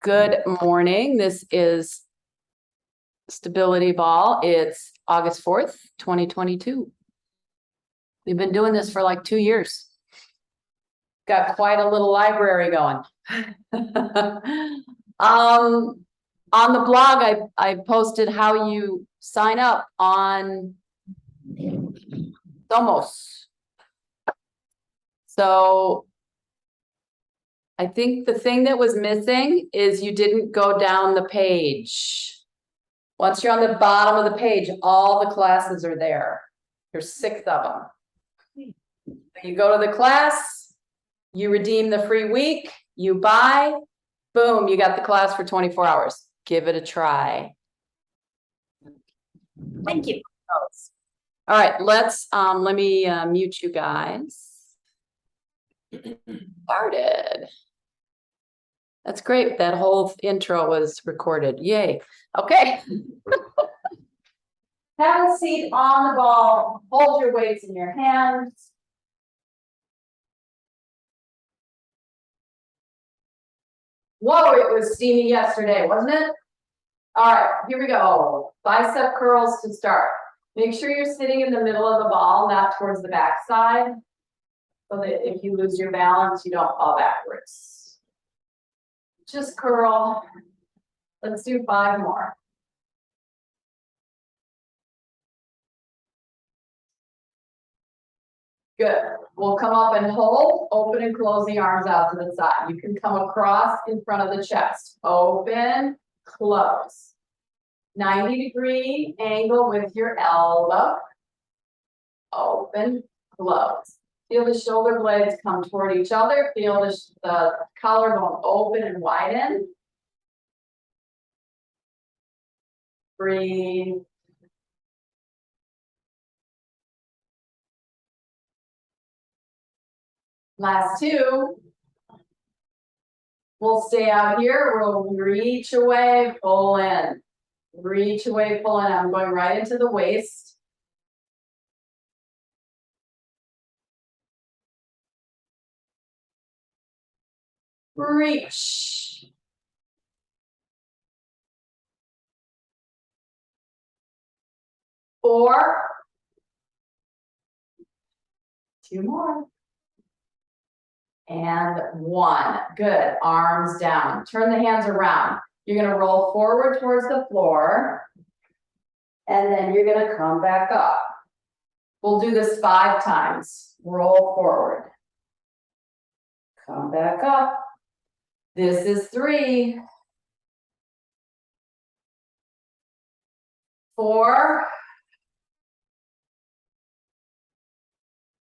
Good morning. This is Stability Ball. It's August 4th, 2022. We've been doing this for like 2 years. Got quite a little library going. On the blog, I posted how you sign up on Somos. So I think the thing that was missing is you didn't go down the page. Once you're on the bottom of the page, all the classes are there. There's 6 of them. You go to the class, you redeem the free week, you buy, boom, you got the class for 24 hours. Give it a try. Thank you. All right, let me mute you guys. Started. That's great. That whole intro was recorded. Yay. Okay. Have a seat on the ball. Hold your weights in your hands. Whoa, it was steamy yesterday, wasn't it? All right, here we go. Bicep curls to start. Make sure you're sitting in the middle of the ball, not towards the back side, so that if you lose your balance, you don't fall backwards. Just curl. Let's do 5 more. Good. We'll come up and hold, open and close the arms out to the side. You can come across in front of the chest. Open, close. 90-degree angle with your elbow. Open, close. Feel the shoulder blades come toward each other. Feel the collarbone open and widen. Breathe. Last 2. We'll stay out here. We'll reach away, pull in. Reach away, pull in. I'm going right into the waist. Reach. Four. 2 more. And 1. Good. Arms down. Turn the hands around. You're going to roll forward towards the floor. And then you're going to come back up. We'll do this 5 times. Roll forward. Come back up. This is 3. 4.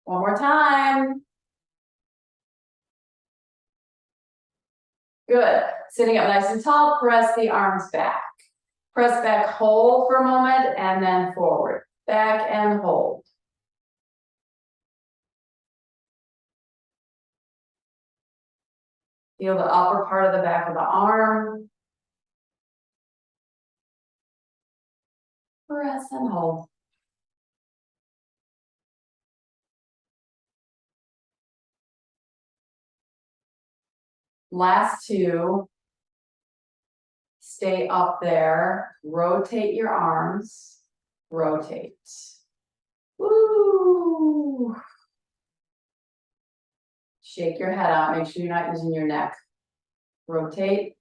One more time. Good. Sitting up nice and tall, press the arms back. Press back, hold for a moment, and then forward. Back and hold. Feel the upper part of the back of the arm. Press and hold. Last 2. Stay up there. Rotate your arms. Rotate. Woo! Shake your head out. Make sure you're not using your neck. Rotate.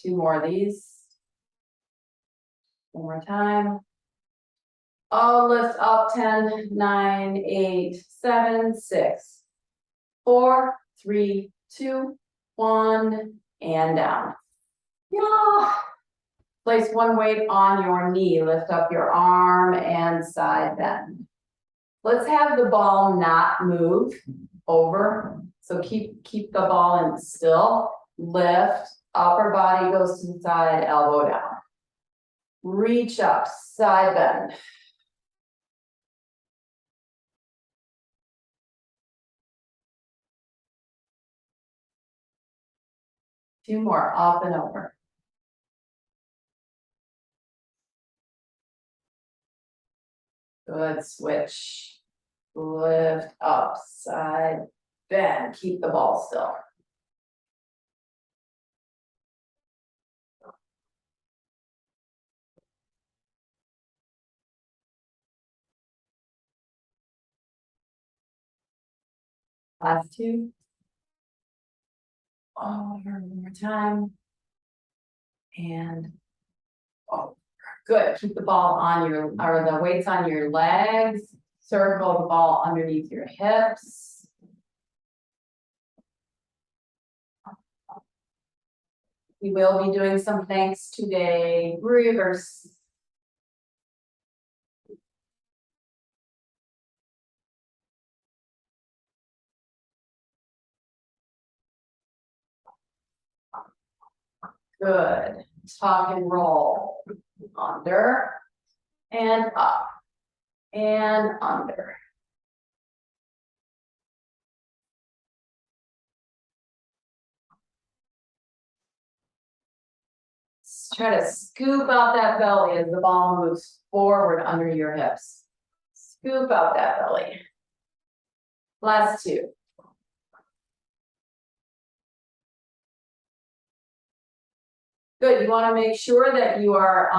2 more of these. 1 more time. Oh, lift up. 10, 9, 8, 7, 6, 4, 3, 2, 1, and down. Yeah. Place 1 weight on your knee. Lift up your arm and side bend. Let's have the ball not move over. So keep the ball in still. Lift. Upper body goes to the side, elbow down. Reach up, side bend. Two more, up and over. Good, switch. Lift up, side, bend. Keep the ball still. Last two. Over one more time. And oh, good. Keep the ball on your, or the weights on your legs. Circle the ball underneath your hips. We will be doing some thanks today. Reverse. Good. Tuck and roll. Under and up and under. Try to scoop out that belly as the ball moves forward under your hips. Scoop out that belly. Last two. Good. You want to make sure that you are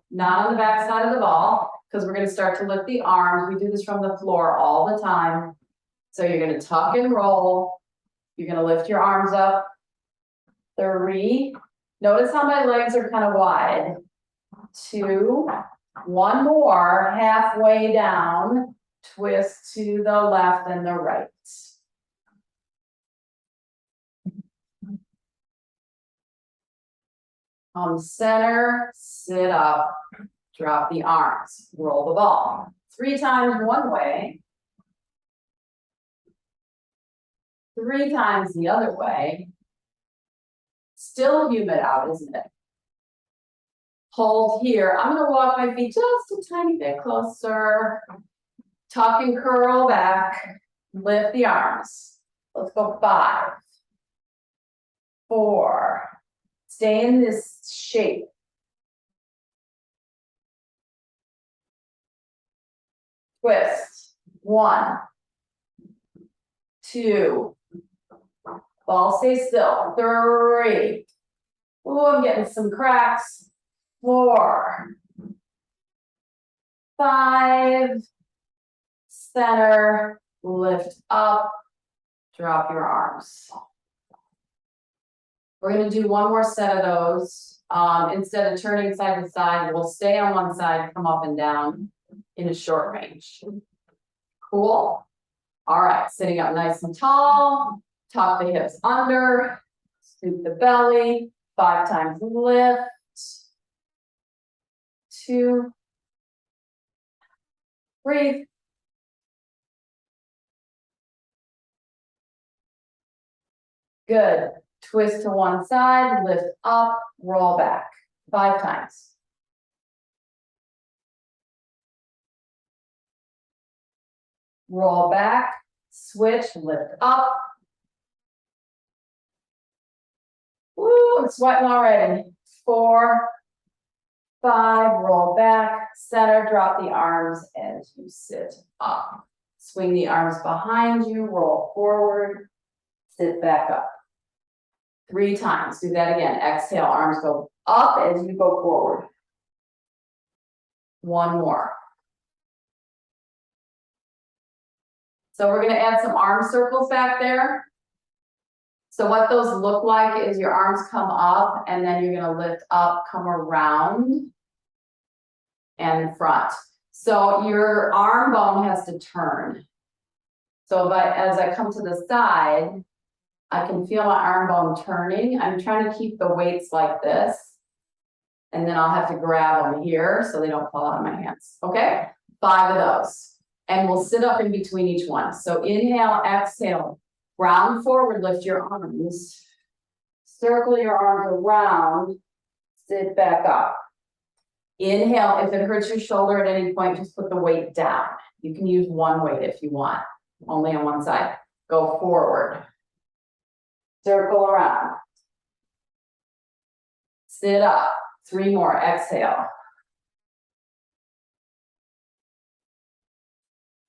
not on the back side of the ball, because we're going to start to lift the arms. We do this from the floor all the time. So you're going to tuck and roll. You're going to lift your arms up. 3. Notice how my legs are kind of wide. 2. One more, halfway down. Twist to the left and the right. Center, sit up, drop the arms, roll the ball. 3 times one way. 3 times the other way. Still humid out, isn't it? Hold here. I'm going to walk my feet just a tiny bit closer. Tuck and curl back. Lift the arms. Let's go 5, 4. Stay in this shape. 1, 2. Ball stay still. 3. Ooh, I'm getting some cracks. 4, 5. Center. Lift up. Drop your arms. We're going to do one more set of those. Instead of turning side to side, we'll stay on one side, come up and down in a short range. Cool. All right, sitting up nice and tall. Tuck the hips under. Scoop the belly. 5 times lift. 2. Breathe. Good. Twist to one side, lift up, roll back. 5 times. Roll back, switch, lift up. Woo, I'm sweating already. 4, 5, roll back, center, drop the arms as you sit up. Swing the arms behind you, roll forward, sit back up. 3 times. Do that again. Exhale, arms go up as you go forward. 1 more. So we're going to add some arm circles back there. So what those look like is your arms come up and then you're going to lift up, come around and front. So your arm bone has to turn. So as I come to the side, I can feel my arm bone turning. I'm trying to keep the weights like this. And then I'll have to grab them here so they don't fall out of my hands. Okay, 5 of those. And we'll sit up in between each one. So inhale, exhale, round forward, lift your arms. Circle your arms around, sit back up. Inhale, if it hurts your shoulder at any point, just put the weight down. You can use one weight if you want, only on one side. Go forward. Circle around. Sit up. 3 more. Exhale.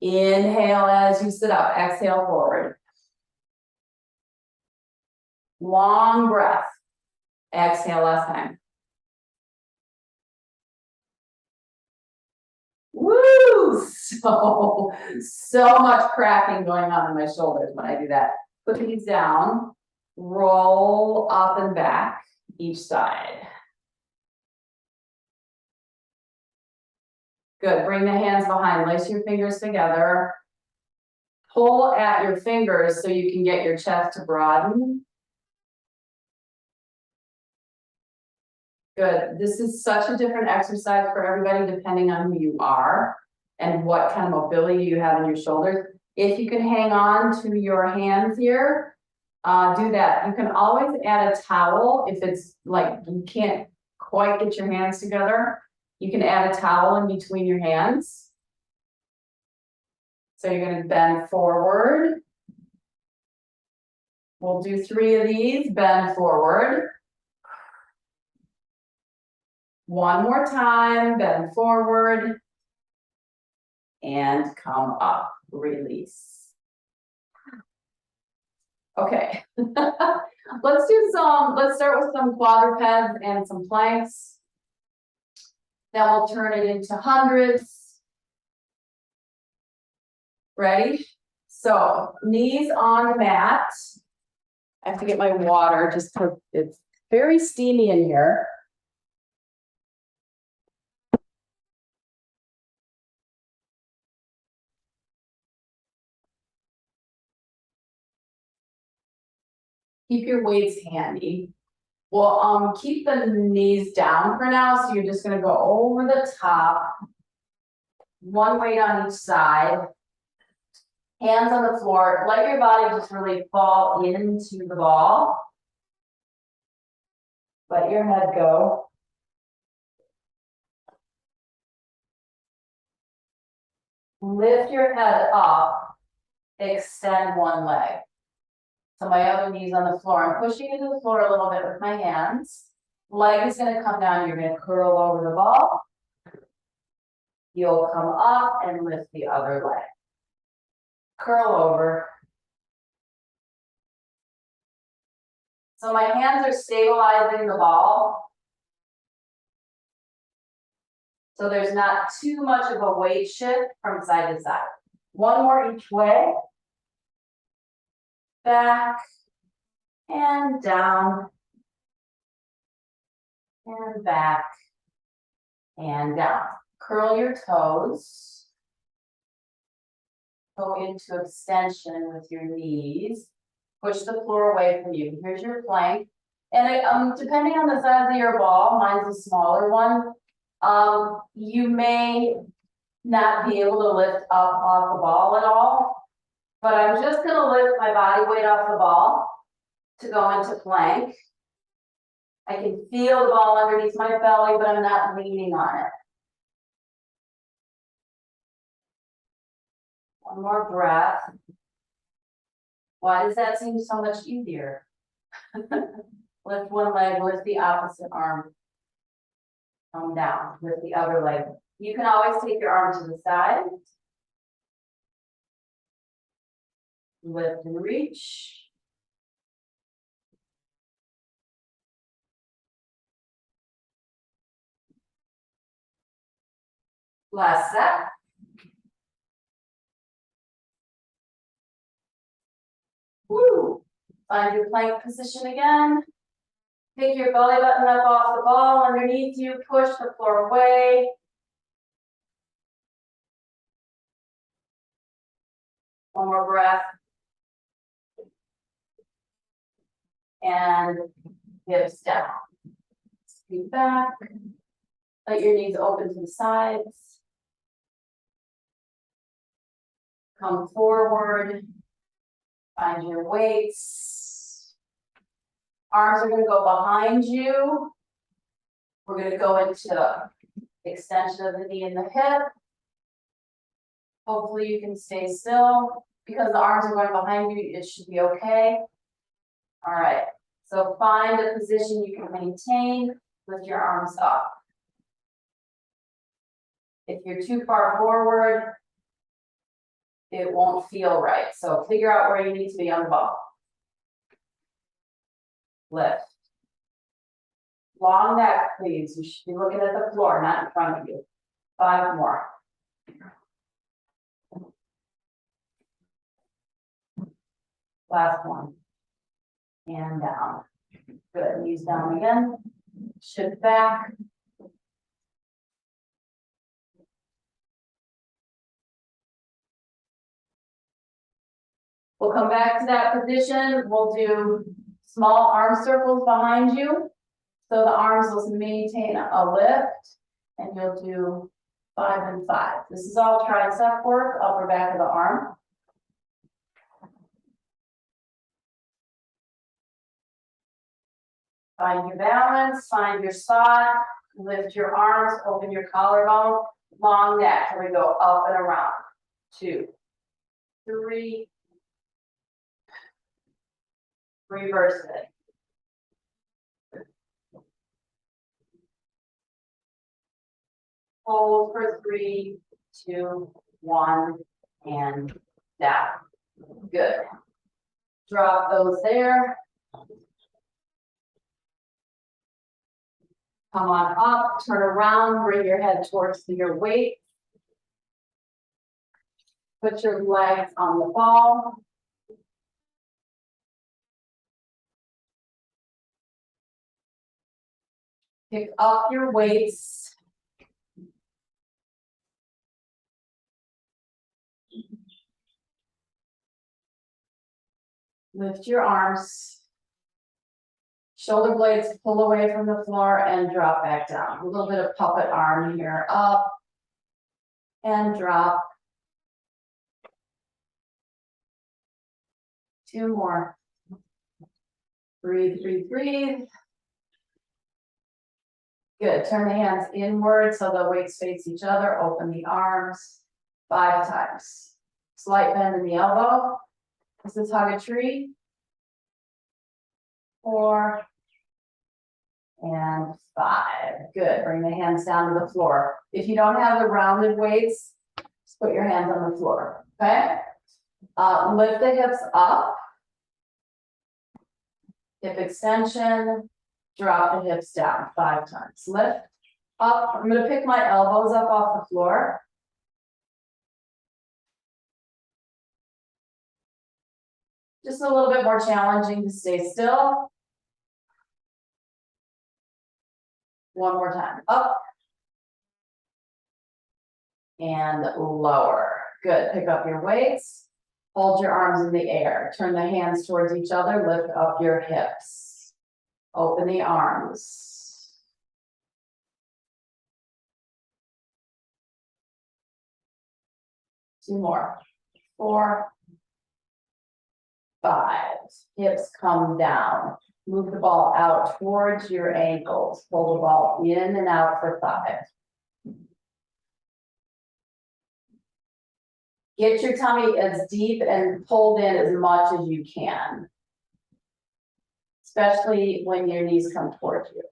Inhale as you sit up. Exhale forward. Long breath. Exhale last time. Woo! So much cracking going on in my shoulders when I do that. Put these down, roll up and back each side. Good, bring the hands behind, lace your fingers together. Pull at your fingers so you can get your chest to broaden. Good, this is such a different exercise for everybody depending on who you are and what kind of mobility you have in your shoulders. If you can hang on to your hands here, do that. You can always add a towel if it's like you can't quite get your hands together. You can add a towel in between your hands. So you're going to bend forward. We'll do 3 of these, bend forward. One more time, bend forward. And come up, release. Okay, let's start with some quadrupeds and some planks. Then we'll turn it into hundreds. Ready? So knees on the mat. I have to get my water just because it's very steamy in here. Keep your weights handy. Well, keep the knees down for now. So you're just going to go over the top. One weight on each side. Hands on the floor. Let your body just really fall into the ball. Let your head go. Lift your head up. Extend one leg. So my other knee's on the floor. I'm pushing into the floor a little bit with my hands. Leg is going to come down. You're going to curl over the ball. You'll come up and lift the other leg. Curl over. So my hands are stabilizing the ball. So there's not too much of a weight shift from side to side. One more each way. Back and down and back and down. Curl your toes. Go into extension with your knees. Push the floor away from you. Here's your plank. And depending on the size of your ball, mine's a smaller one. You may not be able to lift up off the ball at all. But I'm just going to lift my body weight off the ball to go into plank. I can feel the ball underneath my belly, but I'm not leaning on it. One more breath. Why does that seem so much easier? Lift one leg, lift the opposite arm. Come down, lift the other leg. You can always take your arm to the side. Lift and reach. Last set. Woo! Find your plank position again. Pick your belly button up off the ball underneath you. Push the floor away. One more breath. And hips down. Scoot back. Let your knees open to the sides. Come forward. Find your weights. Arms are going to go behind you. We're going to go into extension of the knee and the hip. Hopefully you can stay still. Because the arms are going behind you, it should be okay. All right. So find a position you can maintain with your arms up. If you're too far forward, it won't feel right. So figure out where you need to be on the ball. Lift. Long neck, please. You should be looking at the floor, not in front of you. 5 more. Last one. And down. Good, knees down again. Shift back. We'll come back to that position. We'll do small arm circles behind you. So the arms will maintain a lift, and you'll do 5 and 5. This is all tricep work, upper back of the arm. Find your balance, find your spot, lift your arms, open your collarbone, long neck. Here we go, up and around. 2, 3, reverse it. Hold for 3, 2, 1, and down. Good. Drop those there. Come on up, turn around, bring your head towards your weight. Put your legs on the ball. Pick up your weights. Lift your arms. Shoulder blades pull away from the floor and drop back down. A little bit of puppet arm here. Up and drop. 2 more. Breathe, breathe, breathe. Good. Turn the hands inward so the weights face each other. Open the arms 5 times. Slight bend in the elbow. This is hug a tree. 4 and 5. Good. Bring the hands down to the floor. If you don't have the rounded weights, just put your hands on the floor. Okay. Lift the hips up. Hip extension. Drop the hips down 5 times. Lift up. I'm going to pick my elbows up off the floor. Just a little bit more challenging to stay still. 1 more time. Up. And lower. Good. Pick up your weights. Hold your arms in the air. Turn the hands towards each other. Lift up your hips. Open the arms. Two more. 4, 5. Hips come down. Move the ball out towards your ankles. Pull the ball in and out for 5. Get your tummy as deep and pulled in as much as you can. Especially when your knees come towards you.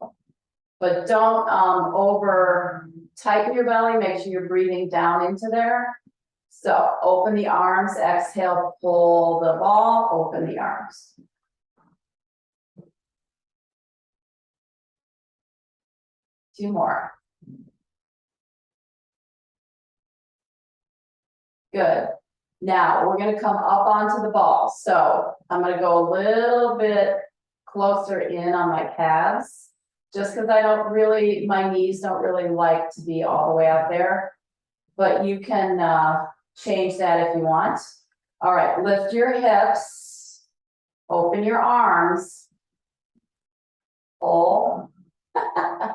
But don't over tighten your belly, make sure you're breathing down into there. So open the arms, exhale, pull the ball, open the arms. Two more. Good. Now we're going to come up onto the ball. So I'm going to go a little bit closer in on my calves, just because my knees don't really like to be all the way out there, but you can change that if you want. All right, lift your hips, open your arms, pull. I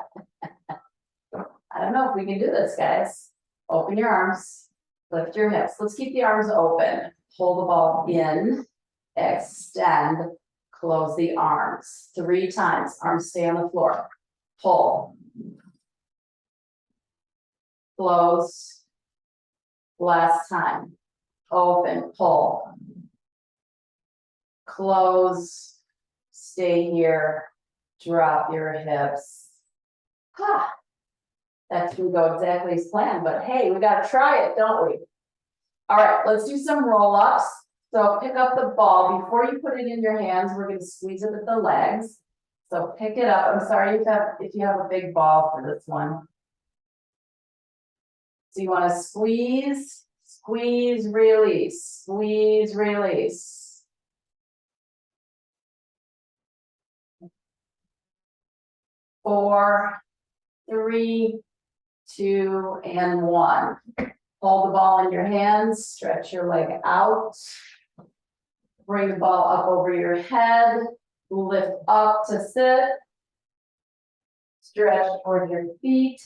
don't know if we can do this, guys. Open your arms, lift your hips. Let's keep the arms open. Pull the ball in, extend. Close the arms 3 times. Arms stay on the floor. Pull. Close. Last time. Open. Pull. Close. Stay here. Drop your hips. That didn't go exactly as planned, but hey, we got to try it, don't we? All right, let's do some roll-ups. So pick up the ball. Before you put it in your hands, we're going to squeeze it with the legs. So pick it up. I'm sorry if you have a big ball for this one. So you want to squeeze, squeeze, release, squeeze, release. Four, three, two, and one. Hold the ball in your hands, stretch your leg out. Bring the ball up over your head, lift up to sit. Stretch toward your feet,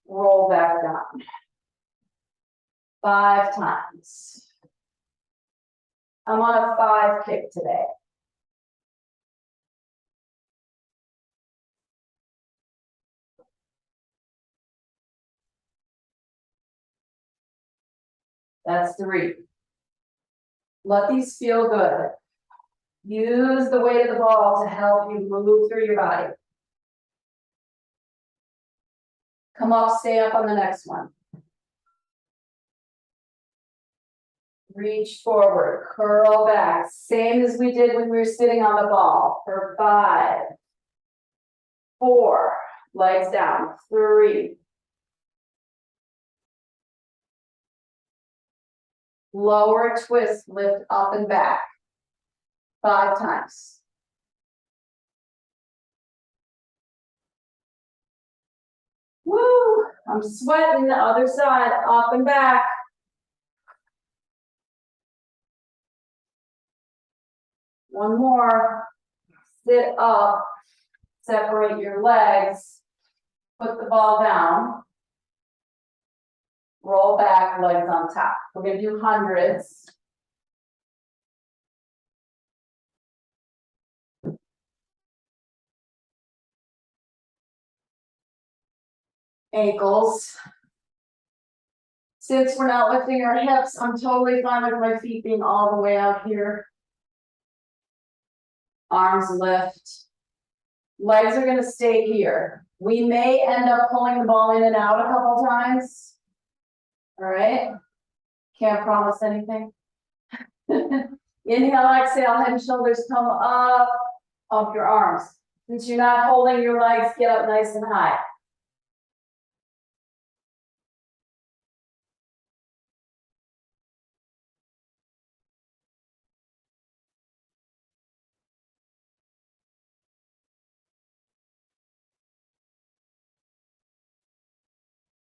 roll back down. 5 times. I'm on a 5 kick today. That's 3. Let these feel good. Use the weight of the ball to help you move through your body. Come up, stay up on the next one. Reach forward, curl back. Same as we did when we were sitting on the ball for 5, 4, legs down, 3. Lower twist, lift up and back. 5 times. Woo! I'm sweating. The other side, up and back. One more. Sit up. Separate your legs. Put the ball down. Roll back, legs on top. We're going to do hundreds. Ankles. Since we're not lifting our hips, I'm totally fine with my feet being all the way out here. Arms lift. Legs are going to stay here. We may end up pulling the ball in and out a couple times. All right. Can't promise anything. Inhale, exhale, head and shoulders come up your arms. Since you're not holding your legs, get up nice and high.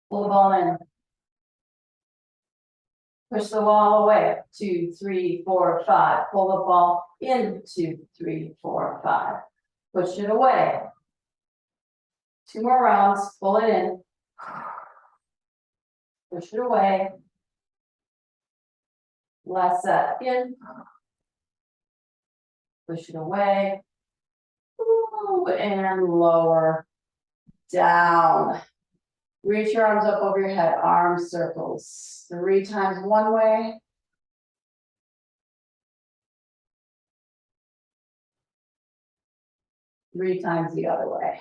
Pull the ball in. Push the ball away. 2, 3, 4, 5. Pull the ball in. 2, 3, 4, 5. Push it away. 2 more rounds. Pull it in. Push it away. Last set. In. Push it away. Ooh, and lower. Down. Reach your arms up over your head. Arm circles. 3 times one way. 3 times the other way.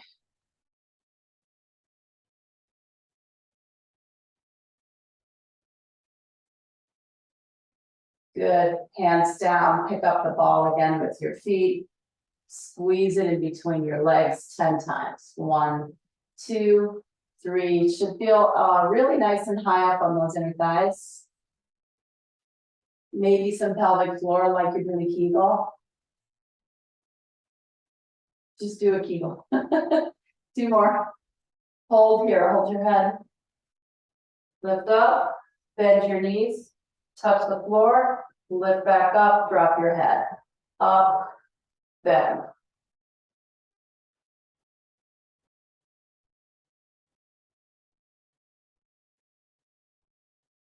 Good. Hands down. Pick up the ball again with your feet. Squeeze it in between your legs 10 times. 1, 2, 3. Should feel really nice and high up on those inner thighs. Maybe some pelvic floor like you're doing a Kegel. Just do a Kegel. 2 more. Hold here. Hold your head. Lift up. Bend your knees. Touch the floor. Lift back up. Drop your head. Up. Bend.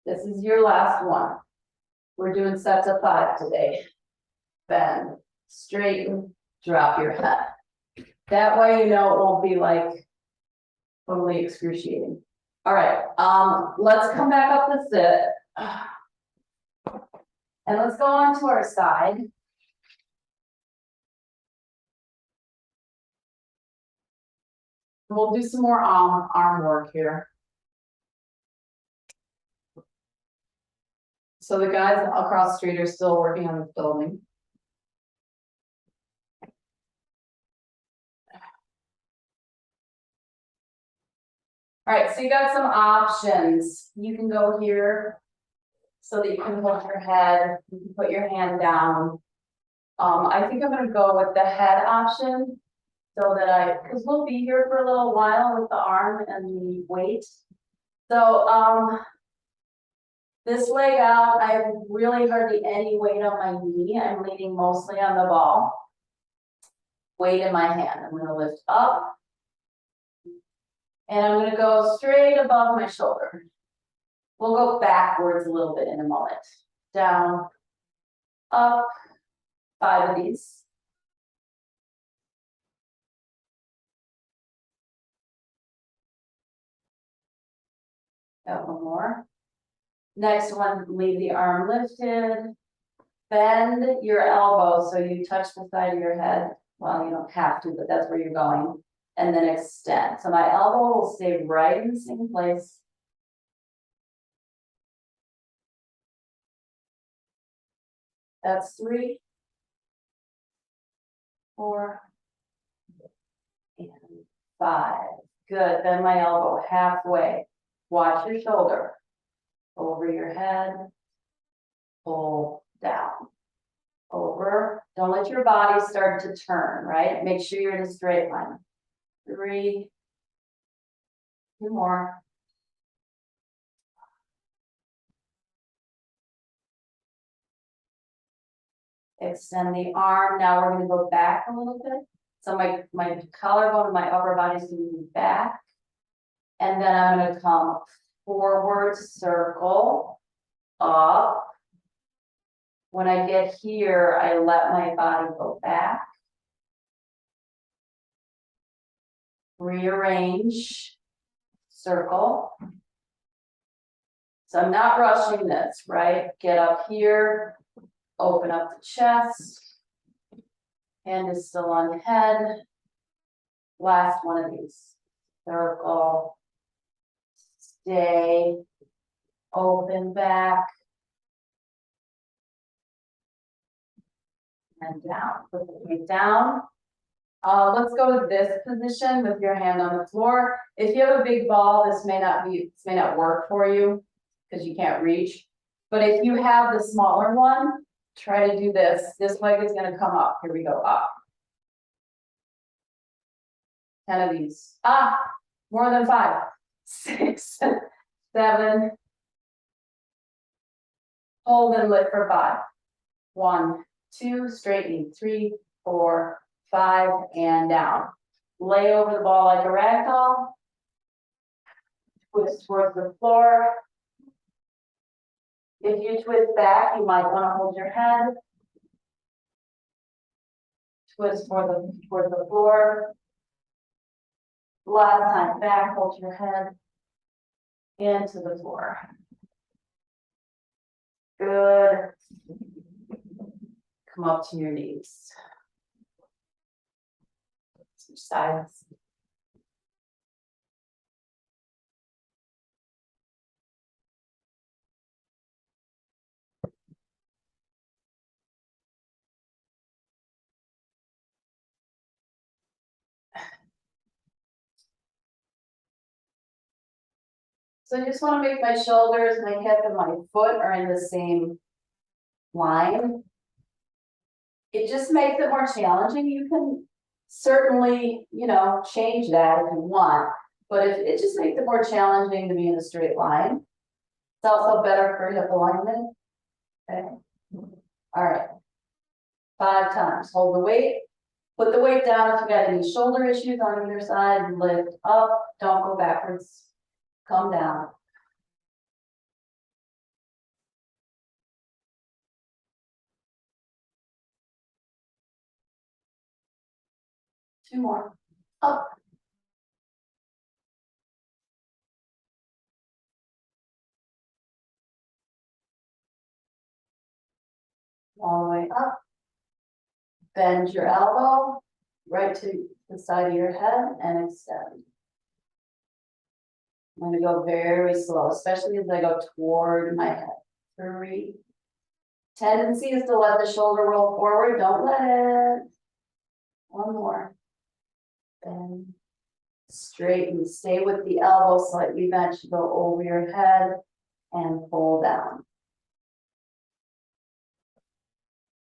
This is your last one. We're doing sets of 5 today. Bend, straighten, drop your head. That way you know it won't be like totally excruciating. All right, let's come back up to sit. And let's go on to our side. We'll do some more arm work here. So the guys across the street are still working on the building. All right, so you got some options. You can go here so that you can hold your head. You can put your hand down. I think I'm gonna go with the head option so that because we'll be here for a little while with the arm and the weight. So, this leg out, I have really hardly any weight on my knee. I'm leaning mostly on the ball. Weight in my hand. I'm gonna lift up. And I'm gonna go straight above my shoulder. We'll go backwards a little bit in a moment. Down, up, 5 of these. Got one more. Next one, leave the arm lifted. Bend your elbow so you touch the side of your head. Well, you don't have to, but that's where you're going. And then extend. So my elbow will stay right in the same place. That's 3, 4, and 5. Good. Bend my elbow halfway. Watch your shoulder. Over your head. Pull down. Over. Don't let your body start to turn, right? Make sure you're in a straight line. 3. 2 more. Extend the arm. Now we're going to go back a little bit. So my collarbone and my upper body is going to move back. And then I'm going to come forward, circle, up. When I get here, I let my body go back. Rearrange, circle. So I'm not rushing this, right? Get up here, open up the chest. Hand is still on head. Last one of these. Circle. Stay. Open back. And down. Put the feet down. Let's go to this position with your hand on the floor. If you have a big ball, this may not work for you because you can't reach. But if you have the smaller one, try to do this. This leg is going to come up. Here we go, up. 10 of these. More than 5. 6, 7. Hold and lift for 5. 1, 2, straighten. 3, 4, 5, and down. Lay over the ball like a rag doll. Twist towards the floor. If you twist back, you might want to hold your head. Twist towards the floor. Last time back, hold your head into the floor. Good. Come up to your knees. Switch sides. So I just want to make my shoulders, my hip, and my foot are in the same line. It just makes it more challenging. You can certainly, change that if you want, but it just makes it more challenging to be in a straight line. It's also better for hip alignment. Okay. All right. 5 times. Hold the weight. Put the weight down if you got any shoulder issues on either side. Lift up. Don't go backwards. Come down. Two more. Up. All the way up. Bend your elbow right to the side of your head and extend. I'm going to go very slow, especially as I go toward my head. 3. Tendency is to let the shoulder roll forward. Don't let it. 1 more. Bend. Straighten, stay with the elbow slightly bent, you go over your head and pull down.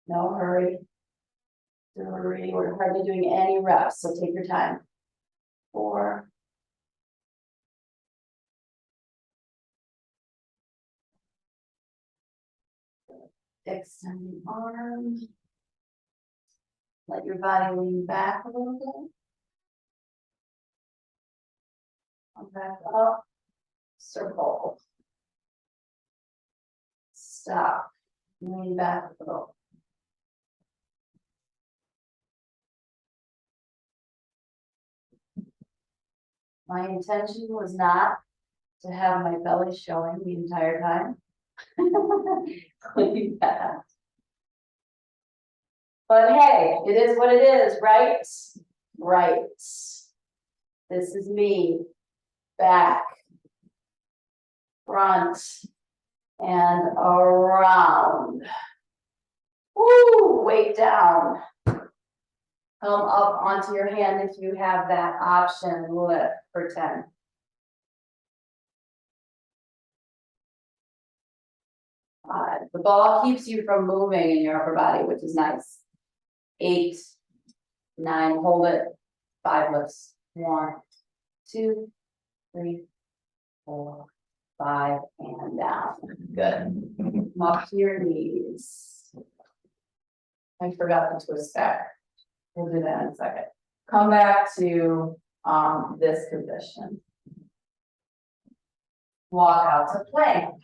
No hurry. We're hardly doing any reps, so take your time. 4. Extend the arm. Let your body lean back a little bit. Come back up. Circle. Stop. Lean back a little. My intention was not to have my belly showing the entire time. Clean that. But hey, it is what it is, right? Right. This is me. Back, front, and around. Woo, weight down. Come up onto your hand if you have that option. Lift for 10. The ball keeps you from moving in your upper body, which is nice. 8, 9, hold it. 5 lifts. 1, 2, 3, 4, 5, and down. Good. Come up to your knees. I forgot the twist back. We'll do that in a second. Come back to this position. Walk out to plank.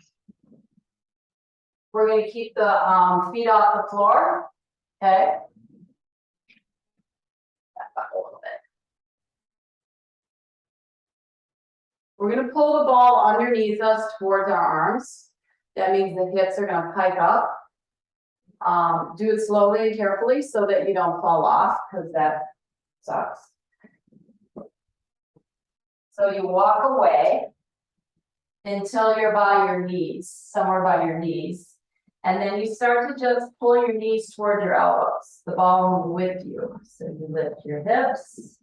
We're going to keep the feet off the floor. Okay. Back up a little bit. We're going to pull the ball underneath us towards our arms. That means the hips are going to pike up. Do it slowly and carefully so that you don't fall off, because that sucks. So you walk away until you're by your knees, somewhere by your knees. And then you start to just pull your knees toward your elbows. The ball will move with you. So you lift your hips.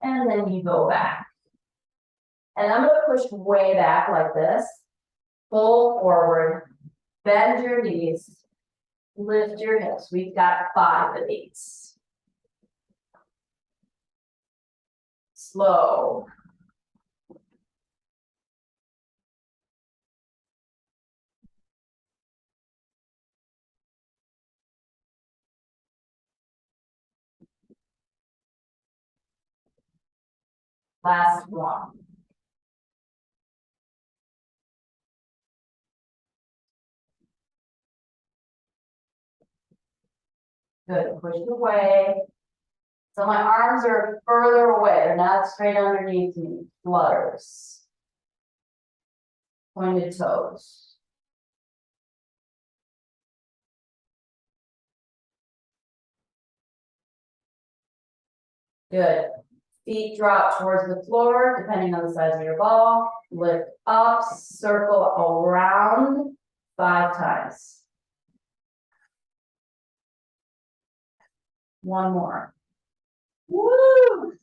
And then you go back. And I'm going to push way back like this. Pull forward. Bend your knees. Lift your hips. We've got 5 of these. Slow. Last one. Good. Push it away. So my arms are further away. They're not straight underneath me. Flutters. Pointed toes. Good. Feet drop towards the floor, depending on the size of your ball. Lift up, circle around 5 times. One more. Woo!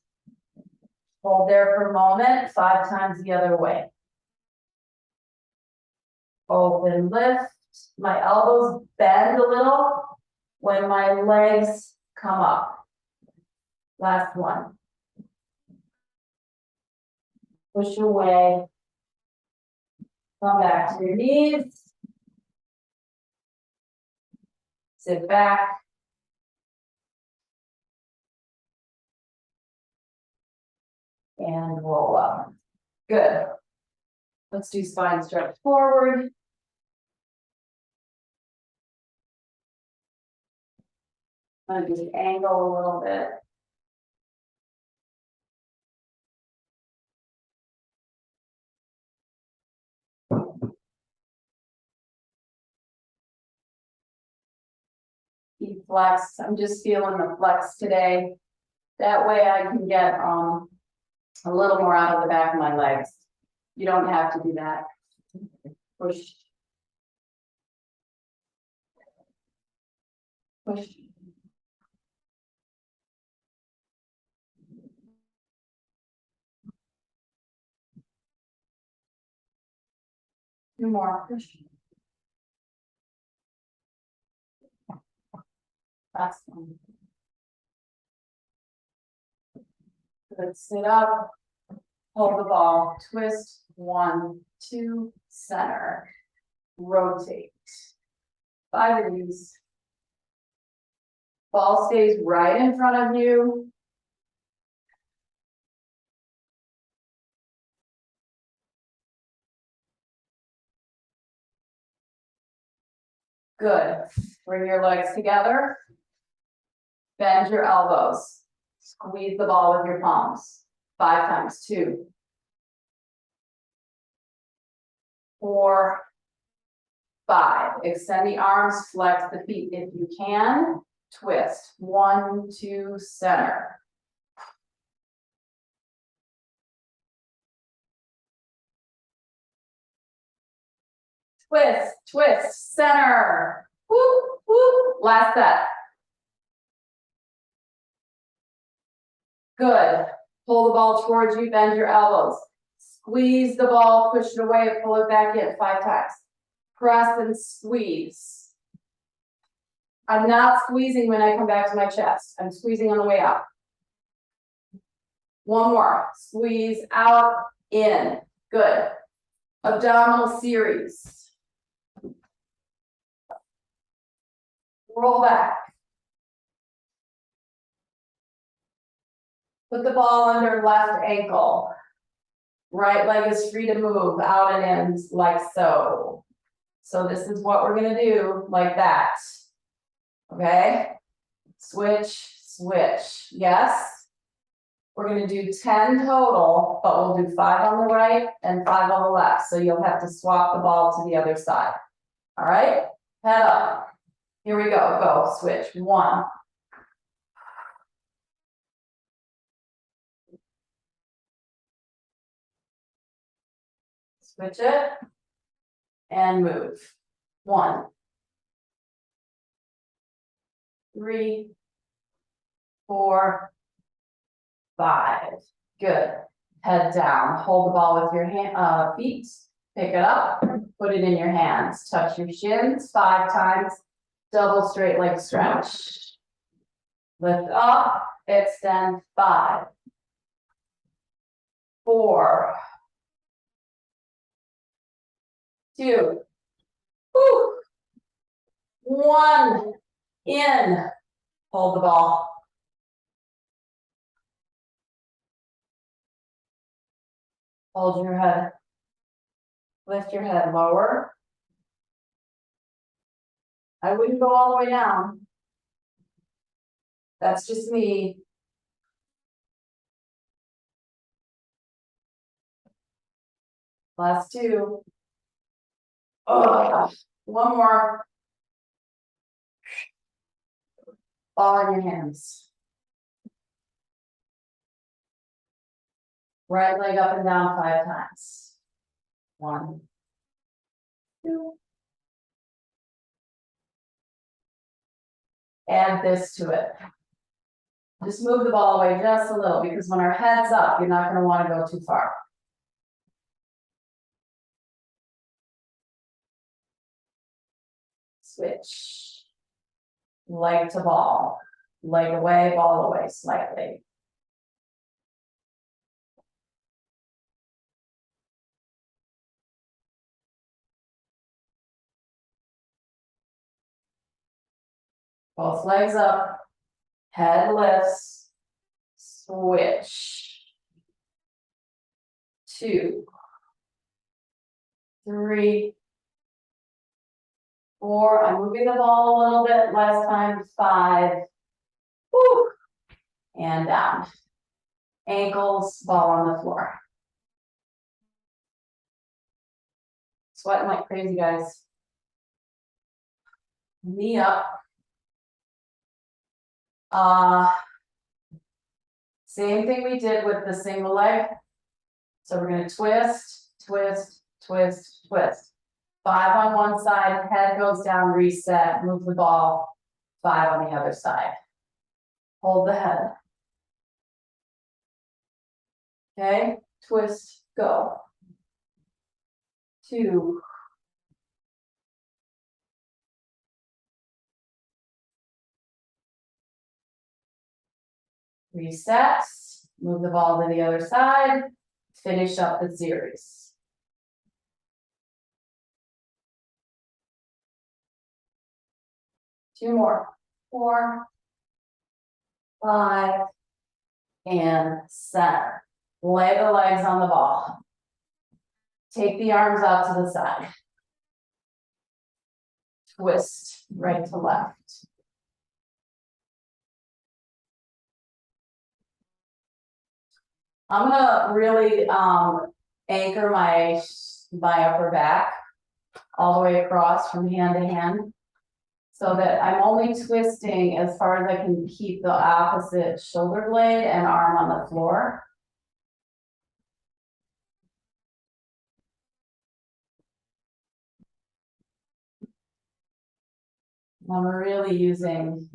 Hold there for a moment, 5 times the other way. Open, lift. My elbows bend a little when my legs come up. Last one. Push away. Come back to your knees. Sit back. And roll up. Good. Let's do spine stretch forward. I'm going to just angle a little bit. Keep flex. I'm just feeling the flex today. That way I can get a little more out of the back of my legs. You don't have to do that. Push. Push. Two more. Last one. Good, sit up, hold the ball, twist, 1, 2, center, rotate. 5 of these. Ball stays right in front of you. Good. Bring your legs together. Bend your elbows. Squeeze the ball with your palms. 5 times. 2, 4, 5. Extend the arms, flex the feet if you can. Twist. 1, 2, center. Twist, twist, center. Whoop, whoop. Last set. Good. Pull the ball towards you, bend your elbows. Squeeze the ball, push it away, pull it back in 5 times. Press and squeeze. I'm not squeezing when I come back to my chest. I'm squeezing on the way out. One more. Squeeze out, in. Good. Abdominal series. Roll back. Put the ball under left ankle. Right leg is free to move out and in like so. So this is what we're gonna do like that. Okay? Switch, switch. Yes? We're gonna do 10 total, but we'll do 5 on the right and 5 on the left. So you'll have to swap the ball to the other side. All right? Head up. Here we go. Go. Switch. 1. Switch it. And move. 1, 3, 4, 5. Good. Head down. Hold the ball with your feet. Pick it up. Put it in your hands. Touch your shins 5 times. Double straight leg stretch. Lift up. Extend 5, 4, 2, 1. In. Hold the ball. Hold your head. Lift your head lower. I wouldn't go all the way down. That's just me. Last 2. Oh, 1 more. Ball in your hands. Right leg up and down 5 times. 1, 2. Add this to it. Just move the ball away just a little because when our head's up, you're not going to want to go too far. Switch. Leg to ball. Leg away, ball away slightly. Both legs up. Head lifts. Switch. 2, 3, 4. I'm moving the ball a little bit last time. 5. Woo. And down. Ankles, ball on the floor. Sweating like crazy, guys. Knee up. Same thing we did with the single leg. So we're going to twist, twist, twist, twist. 5 on one side, head goes down, reset, move the ball. 5 on the other side. Hold the head. Okay, twist, go. 2, Reset, move the ball to the other side, finish up the series. Two more, 4, 5, and center. Lay the legs on the ball. Take the arms out to the side. Twist right to left. I'm gonna really anchor my upper back all the way across from hand to hand, so that I'm only twisting as far as I can keep the opposite shoulder blade and arm on the floor. I'm really using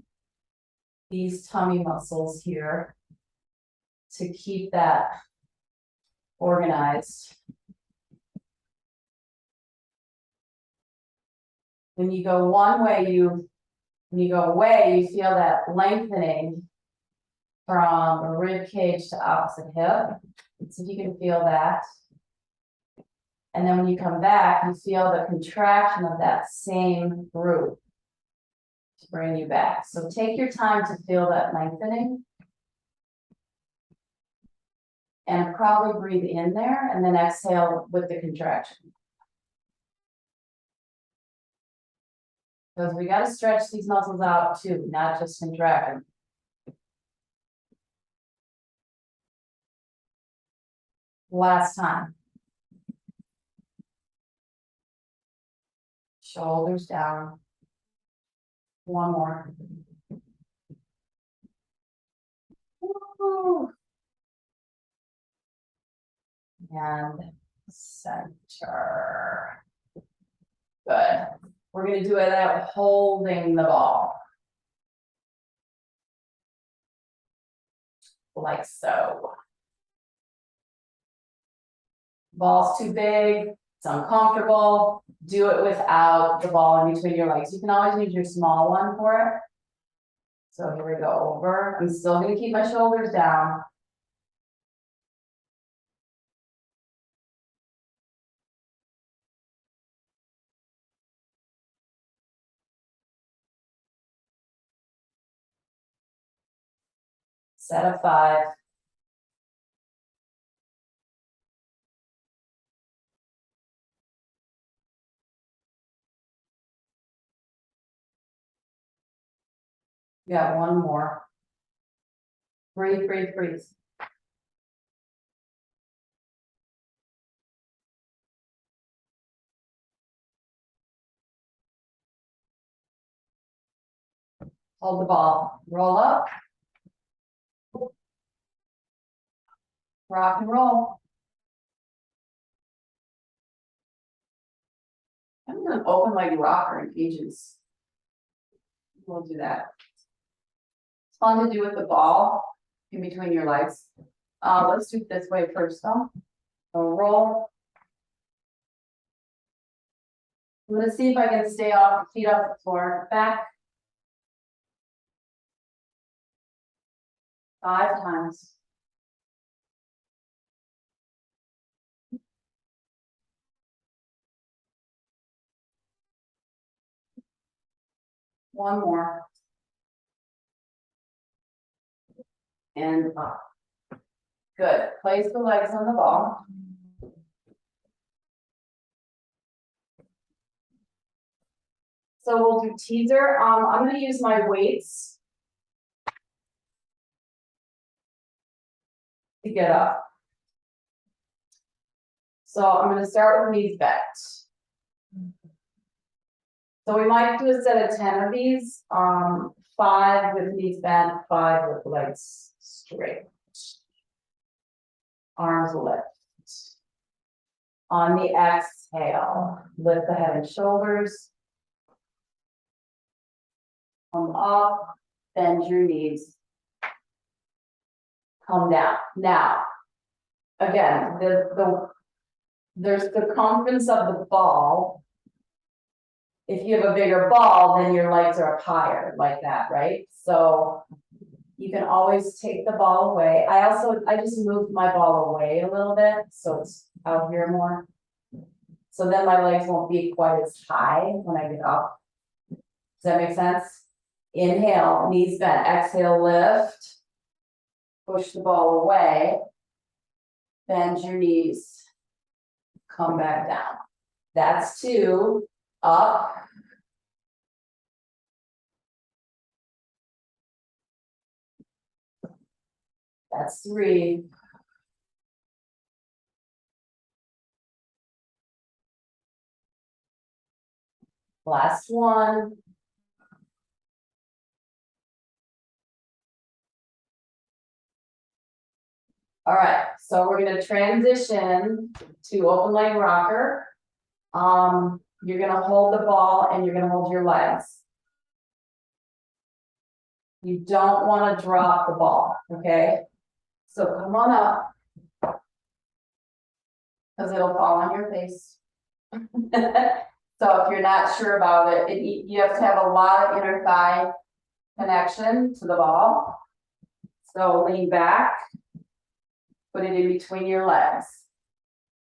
these tummy muscles here to keep that organized. When you go one way, when you go away, you feel that lengthening from rib cage to opposite hip. See if you can feel that. And then when you come back, you feel the contraction of that same group to bring you back. So take your time to feel that lengthening. And probably breathe in there and then exhale with the contraction. Because we got to stretch these muscles out too, not just contract them. Last time. Shoulders down. One more. Woo. And center. Good. We're going to do it out holding the ball. Like so. Ball's too big, it's uncomfortable. Do it without the ball in between your legs. You can always use your small one for it. So here we go, over. I'm still going to keep my shoulders down. Set of 5. You got one more. Breathe, breathe, breathe. Hold the ball. Roll up. Rock and roll. I'm going to open leg rocker in ages. We'll do that. It's fun to do with the ball in between your legs. Let's do it this way first though. So roll. I'm going to see if I can stay off, feet off the floor. Back. 5 times. One more. And up. Good. Place the legs on the ball. So we'll do teaser. I'm going to use my weights to get up. So I'm going to start with knees bent. So we might do a set of 10 of these. 5 with knees bent, 5 with legs straight. Arms lift. On the exhale, lift the head and shoulders. Come up, bend your knees. Come down. Now, again, there's the circumference of the ball. If you have a bigger ball, then your legs are up higher like that, right? So You can always take the ball away. I just moved my ball away a little bit, so it's out here more. So then my legs won't be quite as high when I get up. Does that make sense? Inhale, knees bent, exhale, lift. Push the ball away. Bend your knees. Come back down. That's 2. Up. That's 3. Last 1. All right, so we're gonna transition to open leg rocker. You're gonna hold the ball and you're gonna hold your legs. You don't want to drop the ball, okay? So come on up. Because it'll fall on your face. So if you're not sure about it, you have to have a lot of inner thigh connection to the ball. So lean back, put it in between your legs.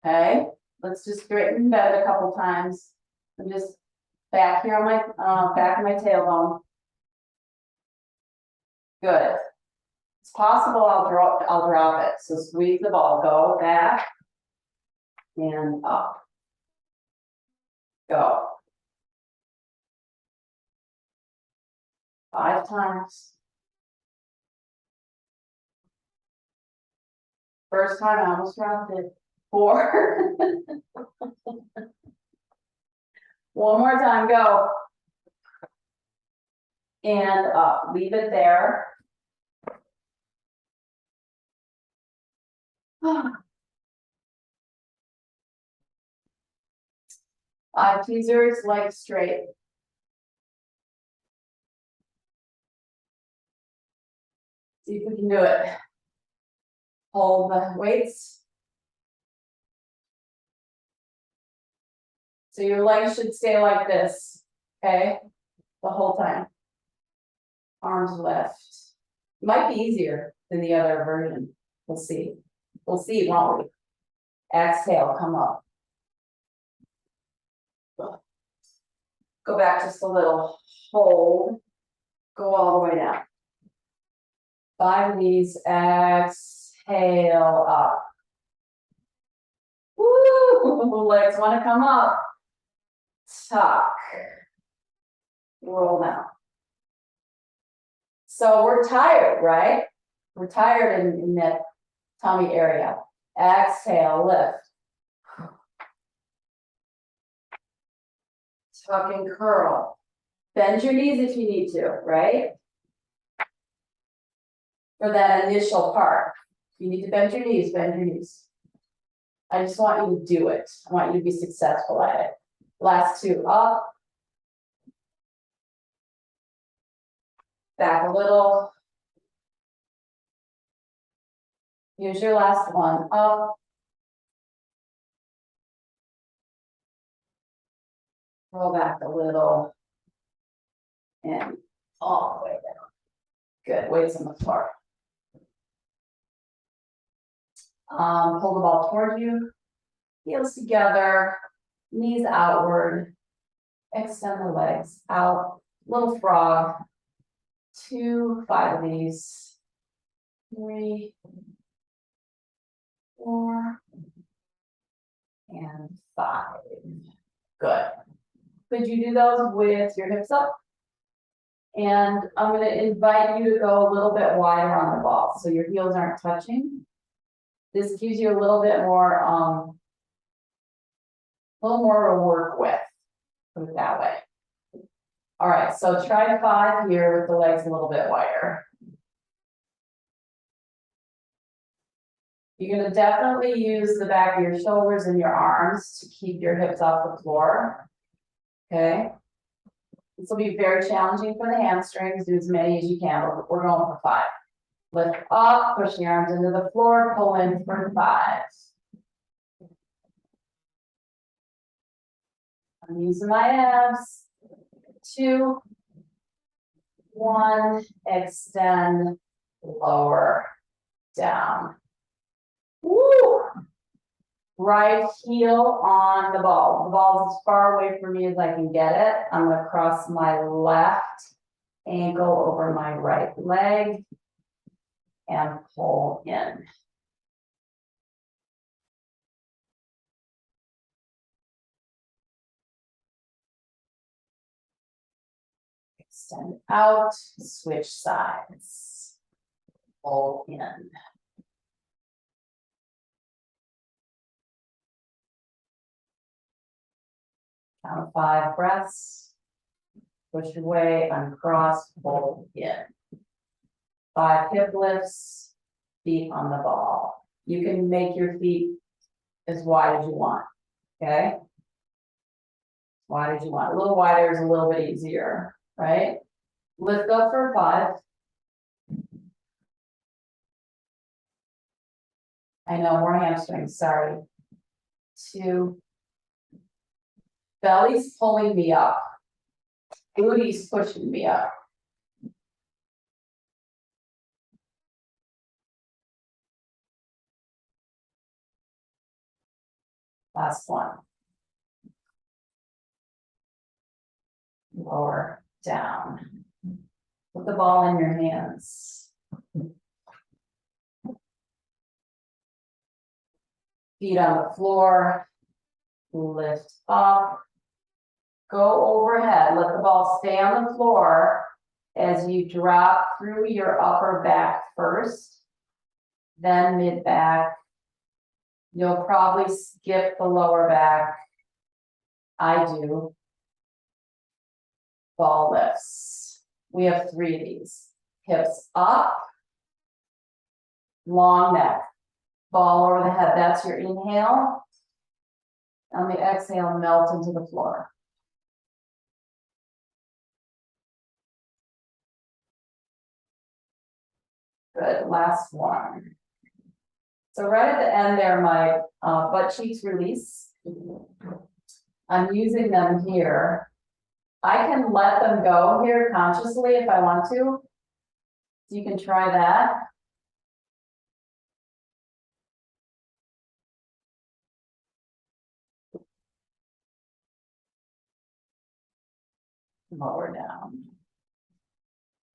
Okay, let's just straighten bend a couple times. I'm just back here on my back of my tailbone. Good. It's possible I'll drop it. So squeeze the ball, go back and up. Go. 5 times. First time I almost dropped it. 4. One more time, go. And up, leave it there. 5 teasers, legs straight. See if we can do it. Hold the weights. So your legs should stay like this, okay? The whole time. Arms lift. Might be easier than the other version. We'll see. We'll see, won't we? Exhale, come up. Go back just a little. Hold. Go all the way down. 5 of these. Exhale up. Woo! Legs want to come up. Tuck. Roll down. So we're tired, right? We're tired in that tummy area. Exhale, lift. Tuck and curl. Bend your knees if you need to, right? For that initial part. If you need to bend your knees, bend your knees. I just want you to do it. I want you to be successful at it. Last 2, up. Back a little. Here's your last one, up. Roll back a little. And all the way down. Good, weights on the floor. Pull the ball toward you. Heels together, knees outward. Extend the legs out. Little frog. 2, 5 of these. 3, 4, and 5. Good. Could you do those with your hips up? And I'm going to invite you to go a little bit wider on the ball so your heels aren't touching. This gives you a little bit more, to work with. Put it that way. All right, so try 5 here with the legs a little bit wider. You're going to definitely use the back of your shoulders and your arms to keep your hips off the floor. Okay. This will be very challenging for the hamstrings. Do as many as you can, but we're going for 5. Lift up, push the arms into the floor, pull in for 5. I'm using my abs. 2, 1, extend, lower, down. Woo! Right heel on the ball. The ball is as far away from me as I can get it. I'm going to cross my left ankle over my right leg and pull in. Extend out, switch sides, pull in. Count of 5 breaths. Push away, uncross, pull in. 5 hip lifts, feet on the ball. You can make your feet as wide as you want, okay? Wide as you want. A little wider is a little bit easier, right? Lift up for 5. I know, more hamstrings, sorry. 2. Belly's pulling me up. Booty's pushing me up. Last one. Lower, down. Put the ball in your hands. Feet on the floor. Lift up. Go overhead. Let the ball stay on the floor as you drop through your upper back first, then mid back. You'll probably skip the lower back. I do. Ball lifts. We have 3 of these. Hips up, long neck, ball over the head. That's your inhale. On the exhale, melt into the floor. Good, last one. So right at the end there, my butt cheeks release. I'm using them here. I can let them go here consciously if I want to. You can try that. Lower down.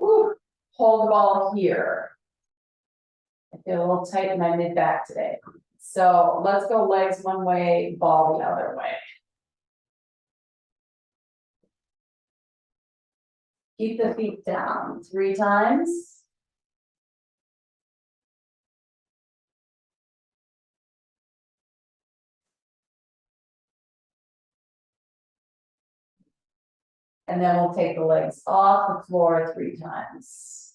Ooh, hold the ball here. I feel a little tight in my mid back today. So let's go legs one way, ball the other way. Keep the feet down 3 times. And then we'll take the legs off the floor 3 times.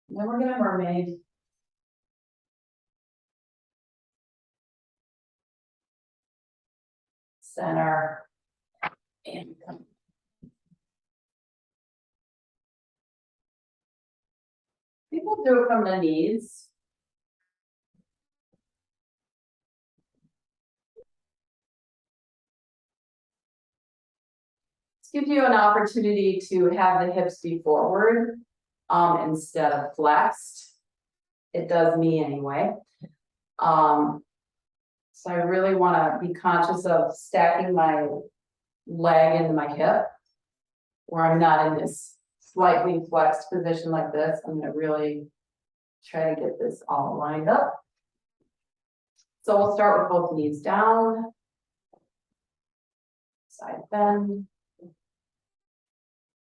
And then we're gonna mermaid. Center. And come. People do it from the knees. This gives you an opportunity to have the hips be forward instead of flexed. It does me anyway. So I really want to be conscious of stacking my leg into my hip, where I'm not in this slightly flexed position like this. I'm going to really try to get this all lined up. So we'll start with both knees down, side bend,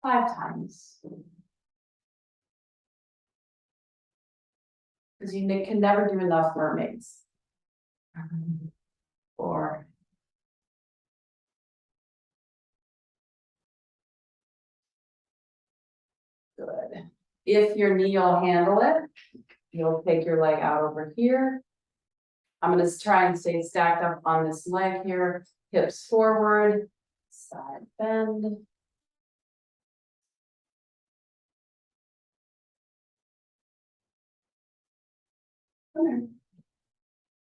5 times. Because you can never do enough mermaids. 4. Good. If your knee will handle it, you'll take your leg out over here. I'm going to try and stay stacked up on this leg here. Hips forward, side bend.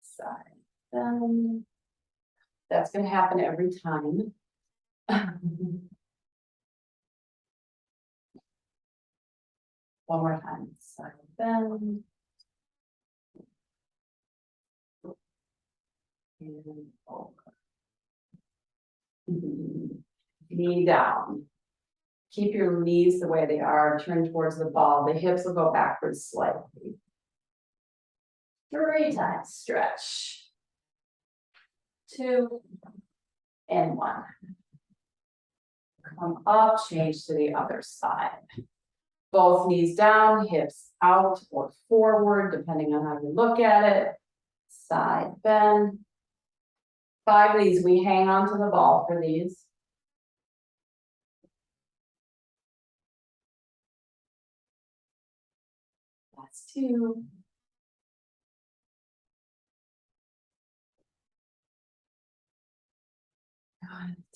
Side bend. That's going to happen every time. One more time, side bend. And over. Knee down. Keep your knees the way they are, turn towards the ball, the hips will go backwards slightly. 3 times stretch. 2 and 1. Come up, change to the other side. Both knees down, hips out or forward, depending on how you look at it. Side bend. 5 of these, we hang on to the ball for these. That's 2.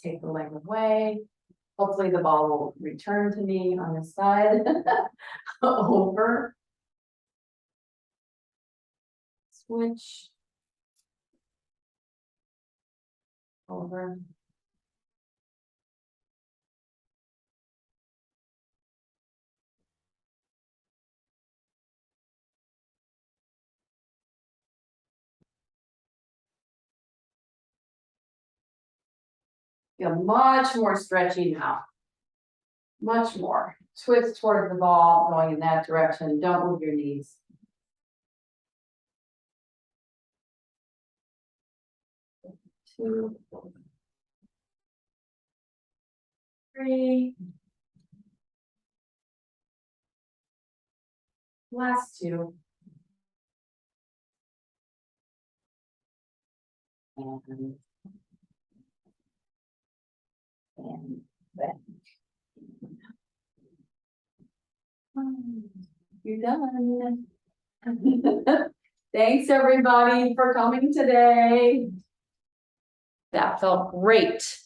Take the leg away. Hopefully the ball will return to me on the side. Over. Switch. Over. Feel much more stretchy now. Much more. Twist toward the ball, going in that direction. Don't move your knees. 2, 3. Last 2. And back. You're done. Thanks everybody for coming today. That felt great.